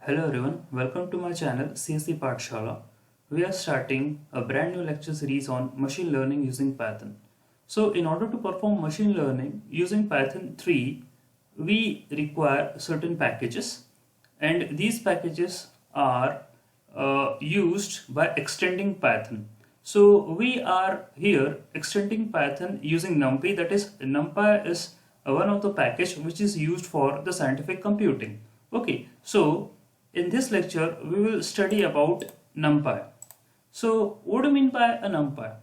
Hello everyone, welcome to my channel CSC Pathshala. We are starting a brand new lecture series on machine learning using Python. So in order to perform machine learning using Python 3, we require certain packages, and these packages are used by extending Python. So we are here extending Python using NumPy, that is NumPy is one of the package which is used for the scientific computing. Okay, so in this lecture, we will study about NumPy. So what do you mean by a NumPy?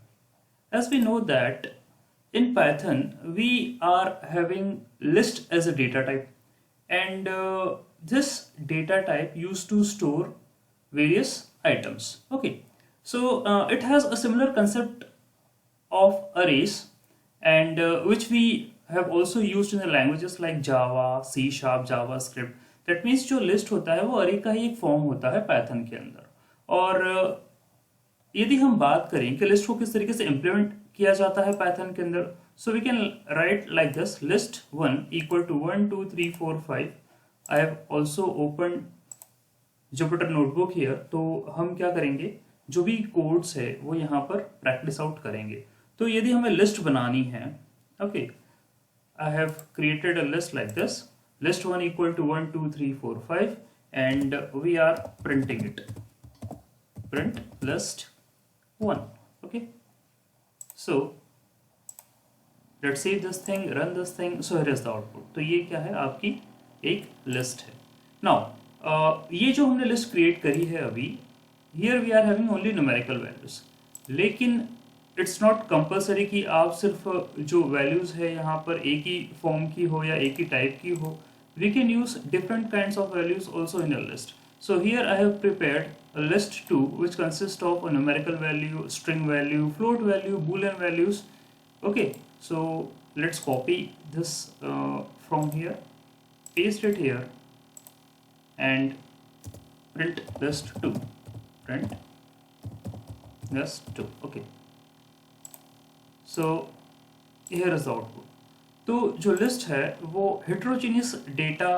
As we know that in Python, we are having list as a data type, and this data type used to store various items. Okay, so it has a similar concept of arrays, and which we have also used in the languages like Java, C Sharp, JavaScript. That means जो list होता है वो अरे का ही एक form होता है Python के अंदर। और यदि हम बात करें कि लिस्ट को किस तरीके से इम्प्लीमेंट किया जाता है पाइथन के अंदर, so we can write like this list 1 equal to 1 2 3 4 5। I have also open Jupyter notebook here. तो हम क्या करेंगे, जो भी कोड्स है वो यहाँ पर प्रैक्टिस आउट करेंगे। तो यदि हमें लिस्ट बनानी है, okay, I have created a list like this, list 1 equal to 1 2 3 4 5, and we are printing it, print list 1. Okay, so let's save this thing, run this thing. So here is the output. तो ये क्या है, आपकी एक list है। Now ये जो हमने लिस्ट क्रिएट करी है अभी, here we are having only numerical values, लेकिन इट्स नॉट कंपल्सरी कि आप सिर्फ जो वैल्यूज है यहाँ पर एक ही फॉर्म की हो या एक ही टाइप की हो। We can use different kinds of values also in a list. So here I have prepared a list 2 which consists of a numerical value, string value, float value, boolean values. Okay, so let's copy this from here, paste it here, and print list 2, print list 2. Okay, so here is the output. तो जो list है वो heterogeneous data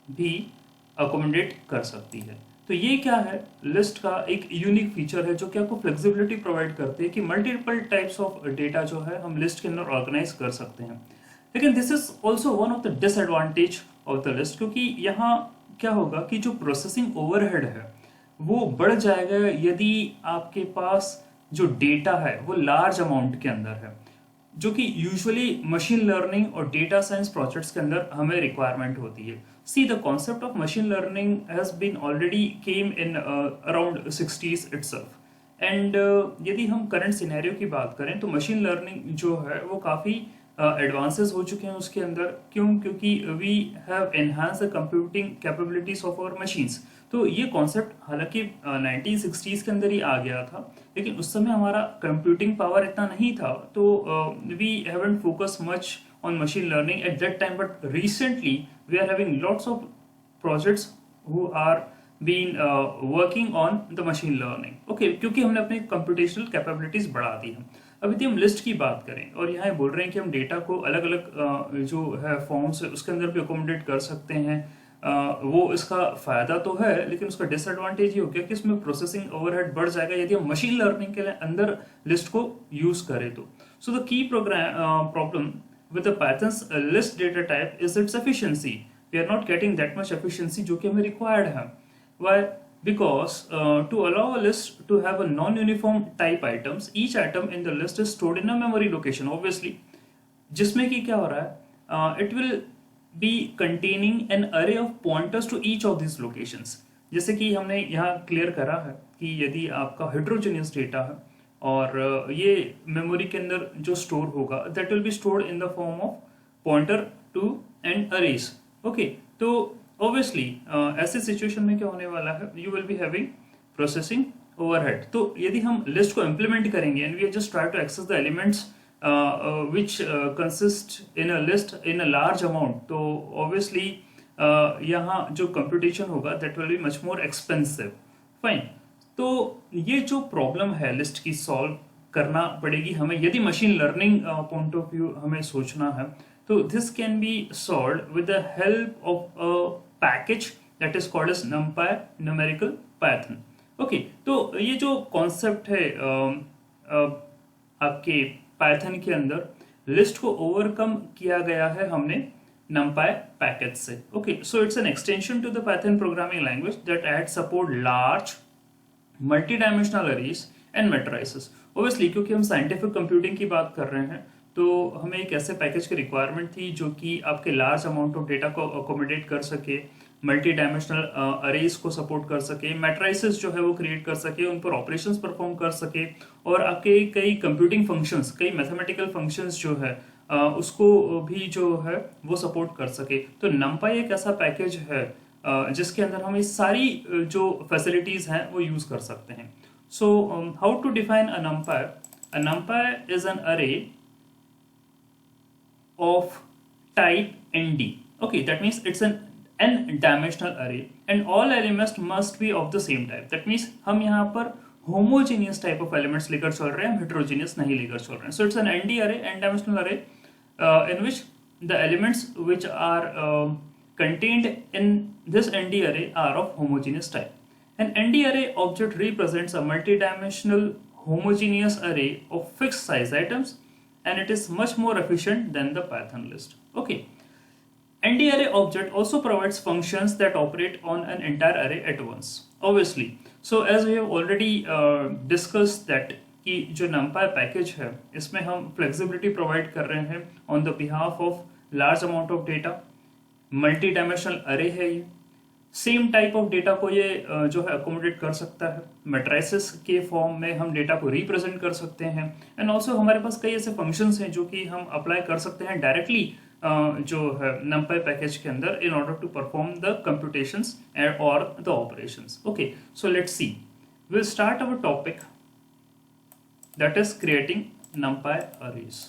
भी accommodate कर सकती है। तो ये क्या है, लिस्ट का एक यूनिक फीचर है जो कि आपको फ्लेक्सिबिलिटी प्रोवाइड करती है कि मल्टीपल टाइप्स ऑफ डेटा जो है हम लिस्ट के अंदर ऑर्गेनाइज कर सकते हैं। लेकिन this is also one of the disadvantage of the list, क्योंकि यहाँ क्या होगा कि जो प्रोसेसिंग ओवरहेड है वो बढ़ जाएगा यदि आपके पास जो डेटा है वो लार्ज अमाउंट के अंदर है, जो कि यूजुअली मशीन लर्निंग और डेटा साइंस प्रोजेक्ट्स के अंदर हमें रिक्वायरमेंट होती है। See the concept of machine learning has been already came in around 60s itself, and यदि हम करंट सिनेरियो की बात करें तो मशीन लर्निंग जो है वो काफ़ी एडवांसेस हो चुके हैं उसके अंदर। क्यों? क्योंकि we have enhance the computing capabilities of our machines. तो ये कॉन्सेप्ट हालांकि 1960s के अंदर ही आ गया था, लेकिन उस समय हमारा कंप्यूटिंग पावर इतना नहीं था, तो we haven't focus much on machine learning at that time. But recently we are having lots of projects who are been working on the machine learning. Okay, क्योंकि हमने अपनी कंप्यूटेशनल कैपेबिलिटीज बढ़ा दी है। अब यदि हम लिस्ट की बात करें और यहाँ बोल रहे हैं कि हम डेटा को अलग अलग जो है फॉर्म्स है उसके अंदर भी अकोमोडेट कर सकते हैं, वो इसका फायदा तो है, लेकिन उसका डिसएडवांटेज ये हो गया कि इसमें प्रोसेसिंग ओवरहेड बढ़ जाएगा यदि हम मशीन लर्निंग के लिए अंदर लिस्ट को यूज करें तो। So the key problem with the Python's list data type is its efficiency. We are not getting that much efficiency जो कि हमें रिक्वायर्ड है। Why? Because to allow a list to have a non-uniform type items, each item in the list is stored in a memory location, obviously, जिसमें कि क्या हो रहा है, it will be containing an array of pointers to each of these locations। जैसे कि हमने यहाँ क्लियर करा है कि यदि आपका heterogeneous डेटा है और ये मेमोरी के अंदर जो स्टोर होगा that will be stored in the form of pointer to and arrays। okay, तो ऑब्वियसली ऐसे सिचुएशन में क्या होने वाला है, you will be having processing overhead. तो यदि हम लिस्ट को इम्प्लीमेंट करेंगे and we just try to access the elements which consist in a list in a large amount, तो ऑब्वियसली यहाँ जो कंप्यूटेशन होगा that will be much more expensive. Fine, तो ये जो प्रॉब्लम है लिस्ट की सॉल्व करना पड़ेगी हमें यदि machine learning point of view हमें सोचना है। तो this can be solve with the help of a package that is called as NumPy numerical Python. Okay, तो ये जो कॉन्सेप्ट है आपके पाइथन के अंदर लिस्ट को ओवरकम किया गया है हमने NumPy पैकेज से. Okay, so it's an extension to the Python programming language that add support large multi dimensional arrays and matrices. Obviously क्योंकि हम साइंटिफिक कंप्यूटिंग की बात कर रहे हैं तो हमें एक ऐसे पैकेज की रिक्वायरमेंट थी जो कि आपके लार्ज अमाउंट ऑफ डेटा को अकोमोडेट कर सके, मल्टी डायमेंशनल अरेज को सपोर्ट कर सके, मैट्रिसेस जो है वो क्रिएट कर सके, उन पर ऑपरेशंस परफॉर्म कर सके और आपके कई कंप्यूटिंग फंक्शंस, कई मैथमेटिकल फंक्शंस जो है उसको भी जो है वो सपोर्ट कर सके. तो NumPy एक ऐसा पैकेज है जिसके अंदर हम ये सारी जो फैसिलिटीज हैं वो यूज कर सकते हैं. So how to define a NumPy? A NumPy is an array of type nd. Okay, that means it's an n-dimensional array and all elements must be of the same type. That means हम यहाँ पर homogeneous type of elements लेकर चल रहे हैं, हम heterogeneous नहीं लेकर चल रहे हैं. So it's an nd array, n-dimensional array in which the elements which are contained in this nd array are of homogeneous type. An nd array object represents a multi-dimensional homogeneous array of fixed size items and it is much more efficient than the Python list. Okay. ND array object also provides functions that operate on an entire array at once. Obviously. So as we have already discussed that कि जो NumPy package है इसमें हम flexibility provide कर रहे हैं on the behalf of large amount of data, multi dimensional array है ये, सेम टाइप ऑफ डेटा को ये जो है अकोमोडेट कर सकता है, मैट्रिसेस के फॉर्म में हम डेटा को रिप्रेजेंट कर सकते हैं एंड ऑल्सो हमारे पास कई ऐसे फंक्शंस हैं जो कि हम अप्लाई कर सकते हैं डायरेक्टली जो है NumPy पैकेज के अंदर in order to perform the computations और the operations. Okay, so let's see, will start our topic that is creating NumPy arrays.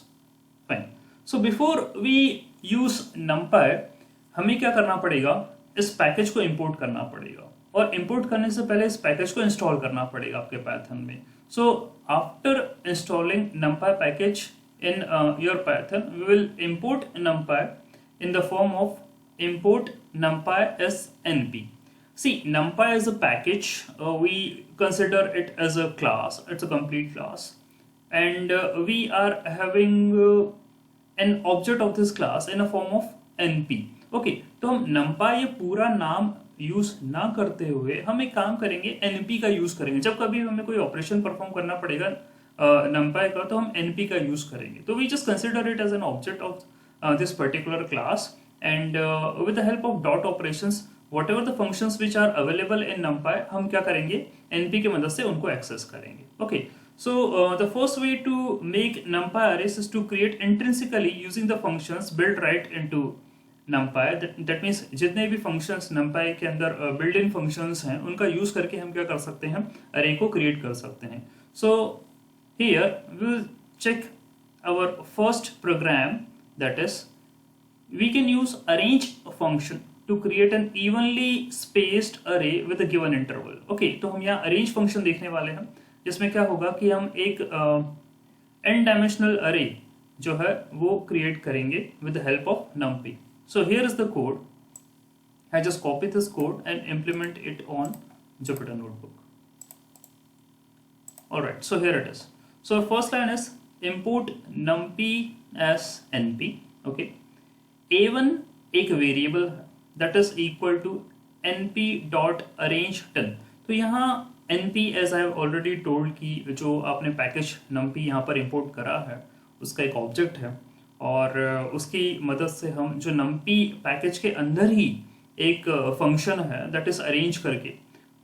Fine. So before we use NumPy हमें क्या करना पड़ेगा, इस पैकेज को इंपोर्ट करना पड़ेगा और इंपोर्ट करने से पहले इस पैकेज को इंस्टॉल करना पड़ेगा आपके पाइथन में. So after installing NumPy package in your Python we will import NumPy in the form of import NumPy as np. See, NumPy is a package. We consider it as a class. It's a complete class, and we are having an object of this class in a form of np. Okay, तो हम NumPy ये पूरा नाम use ना करते हुए हम एक काम करेंगे, np का यूज करेंगे. जब कभी हमें कोई ऑपरेशन परफॉर्म करना पड़ेगा NumPy का तो हम np का यूज करेंगे. तो we just consider it as an object of this particular class and with the help of dot operations whatever the functions which are available in NumPy हम क्या करेंगे, np की मदद से उनको एक्सेस करेंगे. Okay, so the first way to make NumPy arrays is to create intrinsically using the functions built right into NumPy. that means जितने भी functions NumPy के अंदर built in functions हैं उनका यूज करके हम क्या कर सकते हैं, array को create कर सकते हैं. So here we will check our first program, that is we can use arrange function to create an evenly spaced array with a given interval. Okay, तो हम यहाँ arrange function देखने वाले हैं जिसमें क्या होगा कि हम एक n dimensional array जो है वो create करेंगे with the help of NumPy. So here is the code. I just copy this code and implement it on Jupyter Notebook. Alright, so here it is. So first line is import NumPy as np. Okay, a1 एक variable that is equal to np dot arrange 10. तो यहाँ np as I have already told कि जो आपने package NumPy यहाँ पर import करा है उसका एक ऑब्जेक्ट है और उसकी मदद से हम जो NumPy पैकेज के अंदर ही एक फंक्शन है दैट इज अरेंज करके.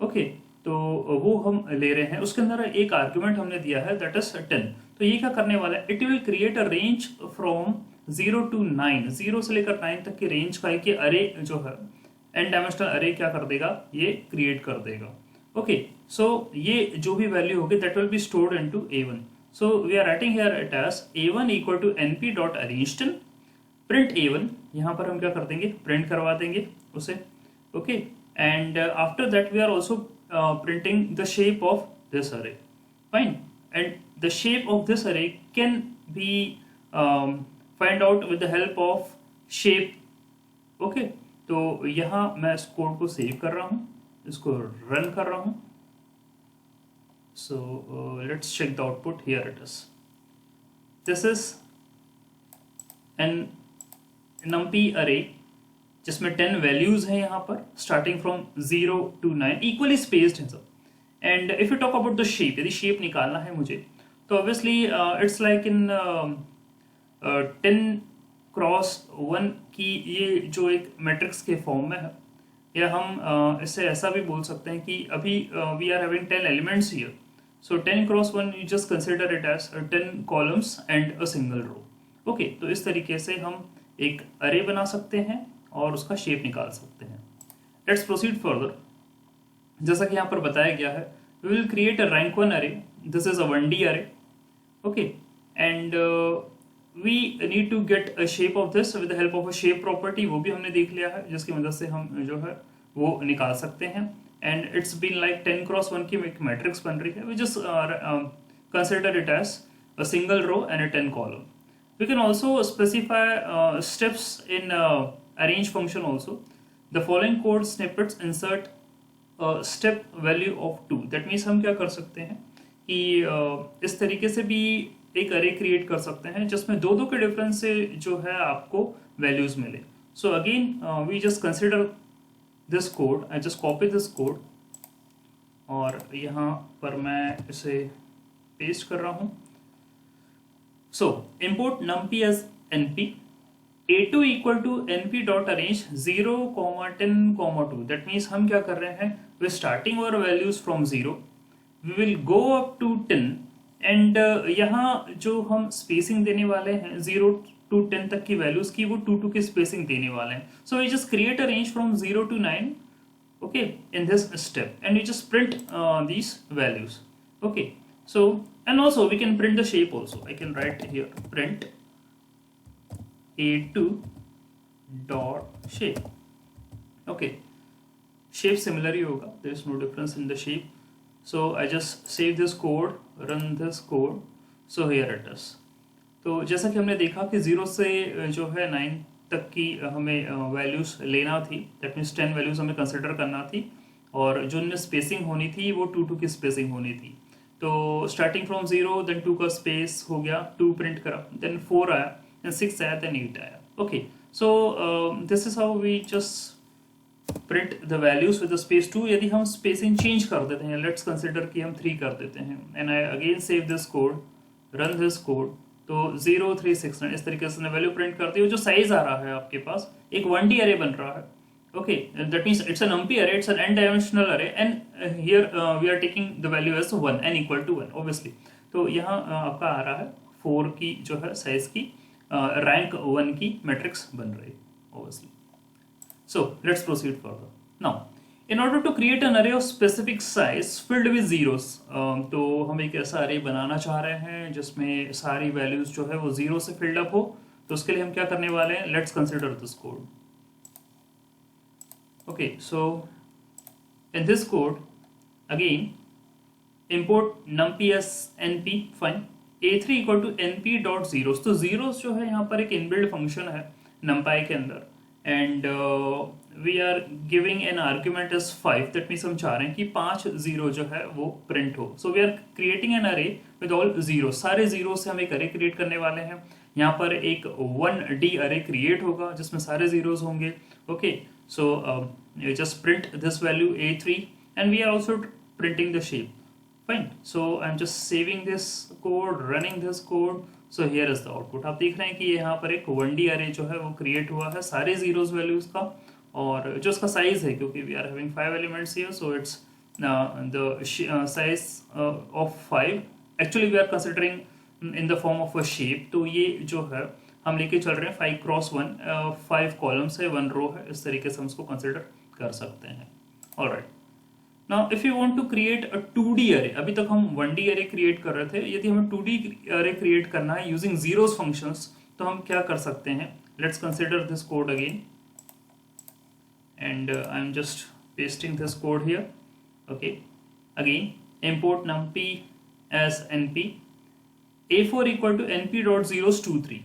ओके, तो वो हम ले रहे हैं, उसके अंदर एक आर्ग्यूमेंट हमने दिया है दैट इज 10. तो ये क्या करने वाला है, it will create a range from 0 to 9, 0 से लेकर 9 तक की रेंज का एक अरे जो है n डायमेंशनल अरे क्या कर देगा, ये क्रिएट कर देगा. ओके, सो ये जो भी वैल्यू होगी that will be stored into a1. So we are writing here it as a1 equal to np dot arrange 10 print a1. यहाँ पर हम क्या कर देंगे, प्रिंट करवा देंगे उसे. Okay, and after that we are also printing the shape of this array. Fine, and the shape of this array can be find out with the help of shape. Okay, तो यहाँ मैं इस code को save कर रहा हूँ, इसको run कर रहा हूँ. So let's check the output. Here it is. This is an numpy array जिसमें 10 वैल्यूज हैं यहाँ पर starting from 0 to 9 equally spaced हैं सब. And if you talk about the shape, यदि शेप निकालना है मुझे तो obviously it's like in 10x1 की ये जो एक मैट्रिक्स के फॉर्म में है, या हम इससे ऐसा भी बोल सकते हैं कि अभी we are having 10 elements here. So 10x1 you just consider it as 10 columns and a single row. Okay, तो इस तरीके से हम एक array बना सकते हैं और उसका शेप निकाल सकते हैं. Let's proceed further. जैसा कि यहाँ पर बताया गया है, we will create a rank 1 array. This is a 1D array. Okay, and we need to get a shape of this with the help of a shape property. वो भी हमने देख लिया है, जिसकी मदद से हम जो है वो निकाल सकते हैं. And it's been like 10x1 की एक मैट्रिक्स बन रही है. We just consider it as a single row and a 10 column. We can also specify steps in arrange function also. The following code snippets insert a step value of 2. That means हम क्या कर सकते हैं कि इस तरीके से भी एक array create कर सकते हैं जिसमें दो के डिफरेंस से जो है आपको वैल्यूज मिले. So again we just consider this code. I just copy this code और यहाँ पर मैं इसे पेस्ट कर रहा हूँ. So import numpy as np a2 equal to np dot arrange 0, 10, 2. That means हम क्या कर रहे हैं, we're starting our values from 0, we will go up to 10 and यहाँ जो हम spacing देने वाले हैं 0 to 10 तक की वैल्यूज की, वो 2 की स्पेसिंग देने वाले हैं. So we just create a range from 0 to 9 okay in this step and we just print these values. Okay, so and also we can print the shape also. I can write here print a2 dot shape. Okay, shape similar ही होगा, there is no difference in the shape. So I just save this code, run this code. So here it is. तो जैसा कि हमने देखा कि 0 से जो है 9 तक की हमें वैल्यूज लेना थी. दैट मीन्स 10 वैल्यूज हमें कंसिडर करना थी और जो उनमें स्पेसिंग होनी थी वो 2 की स्पेसिंग होनी थी. तो स्टार्टिंग फ्रॉम 0 देन 2 का स्पेस हो गया, 2 प्रिंट करा, देन 4 आया, देन 6 आया, देन 8 आया. Okay, so this is how we just print the values with the space 2. यदि हम स्पेसिंग चेंज कर देते हैं, लेट्स कंसिडर कि हम 3 कर देते हैं and I again save this code, run this code. तो 0, 3, 6, 9 इस तरीके से वैल्यू प्रिंट करती है. जो साइज आ रहा है आपके पास एक 1D array बन रहा है. Okay, that means it's a numpy array, it's an n dimensional array and here we are taking the value as 1, n equal to 1 obviously. तो यहाँ आपका आ रहा है 4 की जो है साइज की रैंक 1 की मैट्रिक्स बन रही है obviously. So let's proceed further. Now in order to create an array of specific size filled with zeros, तो हम एक ऐसा array बनाना चाह रहे हैं जिसमें सारी values जो है वो 0 से filled up हो. तो उसके लिए हम क्या करने वाले हैं, let's consider this code. Okay, so in this code again import numpy as np. fine, a3 equal to np dot zeros. तो zeros जो है यहाँ पर एक inbuilt function है numpy के अंदर and we are giving an argument as 5. that means हम चाह रहे हैं कि 5 0 जो है वो प्रिंट हो. so we are creating an array with all zeros. सारे जीरो से हम एक array क्रिएट करने वाले हैं. यहाँ पर एक 1D array क्रिएट होगा जिसमें सारे जीरोस होंगे. okay, so you just print this value a3 and we are also printing the shape. fine, so I'm just saving this code, running this code. So here is the output. आप देख रहे हैं कि यहाँ पर एक 1D array जो है वो क्रिएट हुआ है सारे जीरोस वैल्यूज का, और जो उसका साइज है, क्योंकि we are having 5 elements here, so it's the size of 5. Actually we are considering in the form of a shape. तो ये जो है हम लेके चल रहे हैं 5x1, 5 कॉलम्स है, 1 रो है. इस तरीके से हम इसको कंसिडर कर सकते हैं. Alright, now if you want to create a 2D array, अभी तक हम 1D array क्रिएट कर रहे थे. यदि हमें 2D array क्रिएट करना है यूजिंग जीरोस फंक्शंस, तो हम क्या कर सकते हैं, let's consider this code again and I'm just pasting this code here. okay, again import numpy as np a4 equal to np dot zeros 2, 3.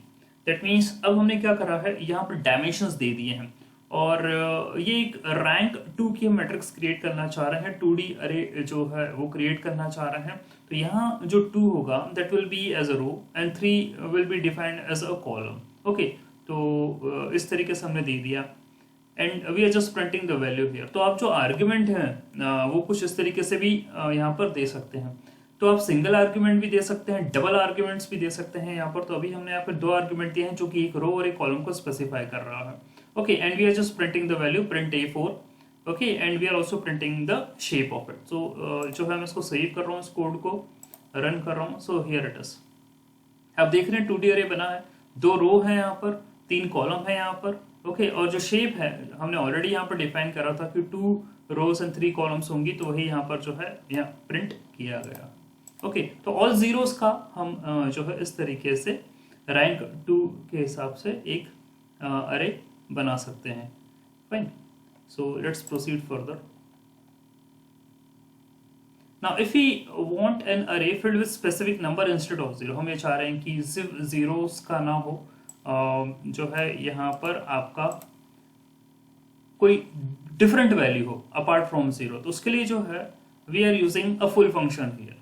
that means अब हमने क्या करा है, यहाँ पर डायमेंशंस दे दिए हैं और ये एक रैंक 2 की हम मैट्रिक्स क्रिएट करना चाह रहे हैं, 2D अरे जो है वो क्रिएट करना चाह रहे हैं। तो यहाँ जो 2 होगा that will be as a row and 3 will be defined as a column. Okay, तो इस तरीके से हमने दे दिया and we are just printing the value here. तो आप जो आर्ग्यूमेंट है वो कुछ इस तरीके से भी यहाँ पर दे सकते हैं। तो आप सिंगल आर्ग्यूमेंट भी दे सकते हैं, डबल आर्ग्यूमेंट्स भी दे सकते हैं यहाँ पर। तो अभी हमने यहाँ पर 2 आर्ग्यूमेंट दिए हैं जो कि एक रो और एक कॉलम को स्पेसिफाई कर रहा है। Okay, and we are just printing the value print A4। Okay, and we are also printing the shape of it. So जो है मैं इसको सेव कर रहा हूँ, इस कोड को रन कर रहा हूँ। सो हियर इट इज, आप देख रहे हैं 2D अरे बना है, 2 रो है यहाँ पर, 3 कॉलम है यहाँ पर। ओके, और जो शेप है हमने ऑलरेडी यहाँ पर डिफाइन करा था कि 2 रोज एंड 3 कॉलम्स होंगी, तो वही यहाँ पर जो है यहाँ प्रिंट किया गया। ओके, तो ऑल जीरोस का हम जो है इस तरीके से रैंक 2 के हिसाब से एक अरे बना सकते हैं। Fine, so let's proceed further. Now, if we want an array filled with specific number instead of zero, हम ये चाह रहे हैं कि सिर्फ zeros का ना हो, जो है यहाँ पर आपका कोई different value हो apart from zero, तो उसके लिए जो है we are using a full function here.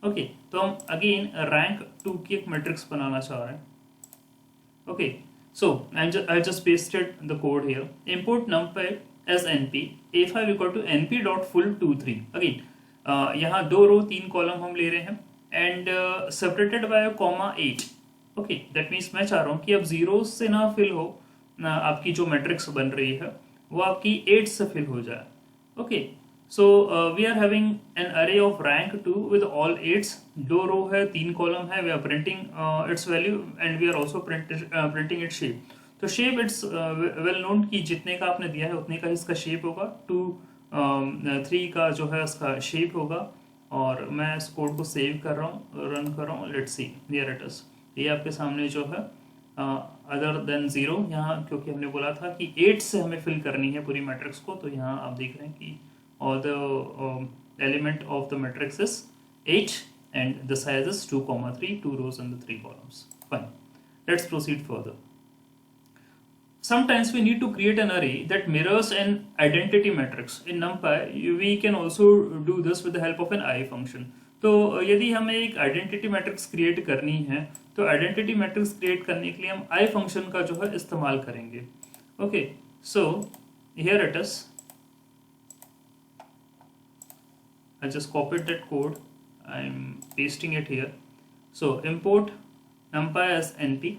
Okay, तो हम again rank 2 की एक matrix बनाना चाह रहे हैं. Okay, so I just pasted the code here. Import numpy as np a5 equal to np dot full 2 3. Again यहाँ 2 रो 3 कॉलम हम ले रहे हैं and separated by comma 8। Okay, that means मैं चाह रहा हूँ कि अब जीरो से ना फिल हो ना, आपकी जो मैट्रिक्स बन रही है वो आपकी 8 से फिल हो जाए। Okay, so we are having an array of rank 2 with all 8s, 2 row है 3 कॉलम है, we are printing its value and we are also printing its shape. तो शेप इट्स वेल नोन कि जितने का आपने दिया है उतने का इसका शेप होगा, 3 का जो है उसका शेप होगा। और मैं इस कोड को सेव कर रहा हूँ, रन कर रहा हूँ, let's see here it is. ये आपके सामने जो है अदर देन 0 यहाँ, क्योंकि हमने बोला था कि 8 से हमें फिल करनी है पूरी मैट्रिक्स को, तो यहाँ आप देख रहे हैं कि all the element of the matrix is 8 and the size is 2,3, 2 rows and the 3 columns. Fine, let's proceed further. Sometimes we need to create an array that mirrors an identity matrix. In NumPy, we can also do this with the help of an I function. तो यदि हमें एक identity matrix create करनी है, तो identity matrix create करने के लिए हम I फंक्शन का जो है इस्तेमाल करेंगे। Okay, so here it is, I just copied that code, I'm pasting it here. So import NumPy as np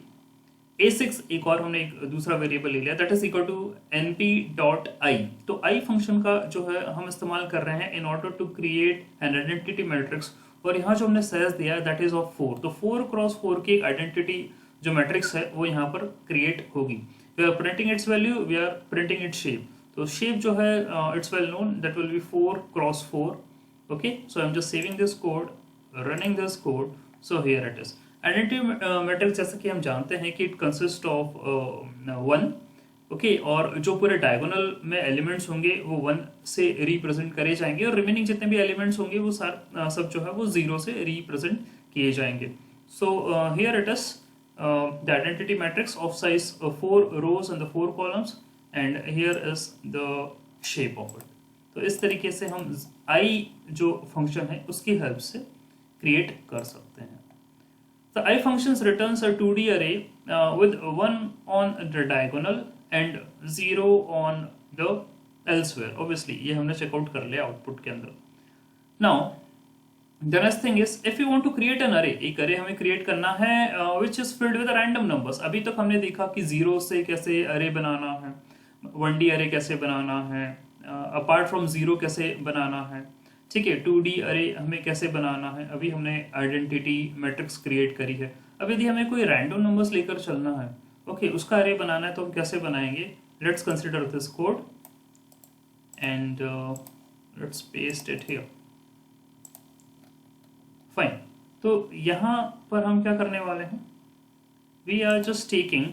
A6, एक और हमने एक दूसरा वेरिएबल ले लिया, that is equal to np dot eye. तो आई फंक्शन का जो है हम इस्तेमाल कर रहे हैं in order to create an identity matrix. और यहाँ जो हमने साइज दिया है दैट इज ऑफ 4, तो 4x4 की एक आइडेंटिटी जो मैट्रिक्स है वो यहाँ पर क्रिएट होगी। We are printing its value, we are printing its shape. तो शेप जो है it's well known, that will be 4x4। Okay, so I am just saving this code, running this code. So here it is identity matrix, जैसा कि हम जानते हैं कि it consist of 1। Okay, और जो पूरे डायगोनल में एलिमेंट्स होंगे वो 1 से रिप्रेजेंट करे जाएंगे और रिमेनिंग जितने भी एलिमेंट्स होंगे वो सब जो है वो 0 से रिप्रेजेंट किए जाएंगे। सो here it is the identity matrix of size 4 rows and the 4 columns and here is the shape of it. तो इस तरीके से हम आई जो फंक्शन है उसकी हेल्प से क्रिएट कर सकते हैं। The I functions returns a 2D array with 1 on the diagonal and 0 on the elsewhere. Obviously, ये हमने चेकआउट कर लिया आउटपुट के अंदर। Now, the next thing is if you want to create an array, एक array हमें create करना है which is filled with random numbers. अभी तक हमने देखा कि 0 से कैसे array बनाना है, 1D array कैसे बनाना है, apart from 0 कैसे बनाना है, ठीक है, 2D अरे हमें कैसे बनाना है। अभी हमने आइडेंटिटी मैट्रिक्स क्रिएट करी है। अब यदि हमें कोई रैंडम नंबर्स लेकर चलना है, ओके, उसका अरे बनाना है तो हम कैसे बनाएंगे। Let's consider this code and let's paste it here. Fine, तो यहाँ पर हम क्या करने वाले हैं, we are just taking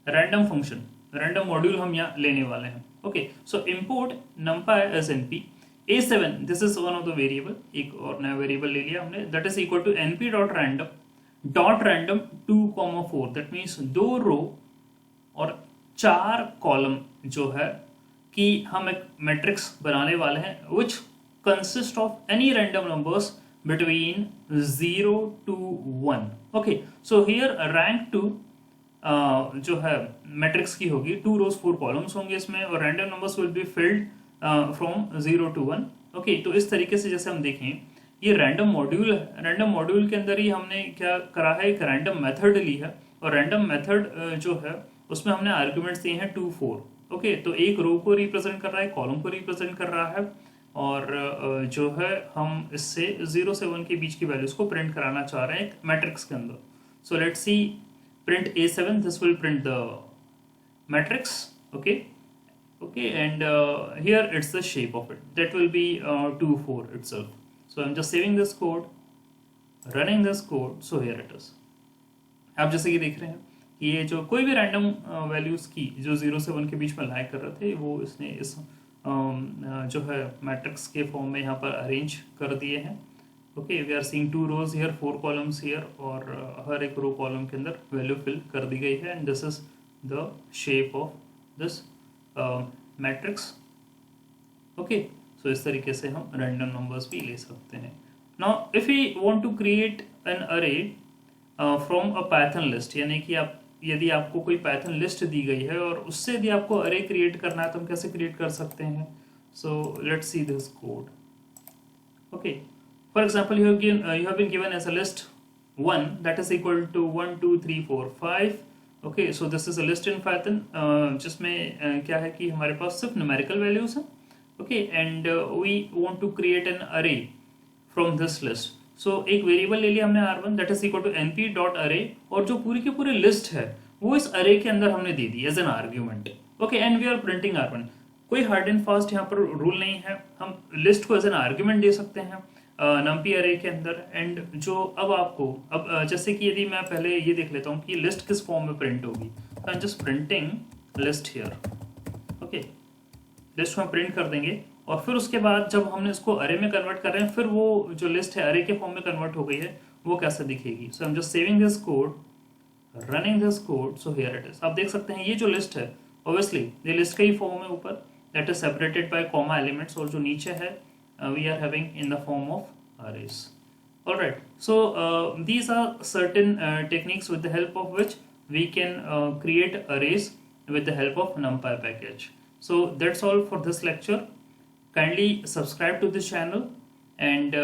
random function, random module हम यहाँ लेने वाले हैं। Okay, so import numpy as np A7, this is one of the variable, एक और नया वेरिएबल ले लिया हमने, that is equal to np dot random 2,4। That means 2 row और 4 कॉलम जो है कि हम एक मैट्रिक्स बनाने वाले हैं which consist of any random numbers between 0 to 1. Okay, so here rank 2 जो है मैट्रिक्स की होगी, 2 rows 4 कॉलम्स होंगे इसमें, और random numbers will be filled from 0 to 1. Okay, तो इस तरीके से जैसे हम देखें ये रैंडम मॉड्यूल है, रैंडम मॉड्यूल के अंदर ही हमने क्या करा है, एक रैंडम मेथड ली है, और रैंडम मेथड जो है उसमें हमने आर्ग्यूमेंट्स दिए हैं 2 4. ओके, तो एक रो को रिप्रेजेंट कर रहा है, कॉलम को रिप्रेजेंट कर रहा है, और जो है हम इससे 0 से 1 के बीच की वैल्यूज को प्रिंट कराना चाह रहे हैं एक मैट्रिक्स के अंदर. सो let's C print A7, this will print the matrix. Okay, and here it's the shape of it, that will be 2 4 itself. So I'm just saving this code, running this code. So here it is. आप जैसे कि देख रहे हैं कि ये जो कोई भी रैंडम वैल्यूज की जो 0 से 1 के बीच में लाइक कर रहे थे, वो इसने इस जो है मैट्रिक्स के फॉर्म में यहाँ पर अरेंज कर दिए हैं. Okay, we are seeing 2 rows here, 4 columns here, और हर एक रो कॉलम के अंदर वैल्यू फिल कर दी गई है, and this is the shape of this matrix. Okay, so इस तरीके से हम रैंडम नंबर्स भी ले सकते हैं. Now if we want to create an array from a Python list, यानी कि आप यदि आपको कोई पाइथन लिस्ट दी गई है और उससे यदि आपको अरे क्रिएट करना है तो हम कैसे क्रिएट कर सकते हैं. सो let's see this code. Okay, for example, you have been given as a list 1 that is equal to 1 2 3 4 5. okay, so this is a list in Python जिसमें क्या है कि हमारे पास सिर्फ numerical values हैं. okay, and we want to create an array from this list. so एक variable ले लिया हमने r1 that is equal to np.array, और जो पूरी की पूरी लिस्ट है वो इस array के अंदर हमने दे दी as an argument. okay, and we are printing r1. कोई हार्ड एंड फास्ट यहाँ पर रूल नहीं है, हम लिस्ट को एज एन आर्ग्यूमेंट दे सकते हैं नंपी अरे के अंदर. एंड जो अब आपको जैसे कि यदि मैं पहले ये देख लेता हूँ कि लिस्ट किस फॉर्म में प्रिंट होगी, तो आई am just printing list here. Okay, list में प्रिंट कर देंगे, और फिर उसके बाद जब हमने इसको अरे में कन्वर्ट कर रहे हैं, फिर वो जो लिस्ट है अरे के फॉर्म में कन्वर्ट हो गई है, वो कैसे दिखेगी. So I am just saving this code, running this code. So here it is. आप देख सकते हैं ये जो लिस्ट है ऑब्वियसली ये लिस्ट का ही फॉर्म है ऊपर, that is separated by comma elements, और जो नीचे है we are having in the form of arrays. All right, so these are certain techniques with the help of which we can create arrays with the help of NumPy package. So that's all for this lecture. Kindly subscribe to this channel, and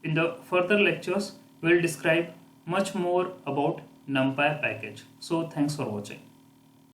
in the further lectures we'll describe much more about NumPy package. So thanks for watching.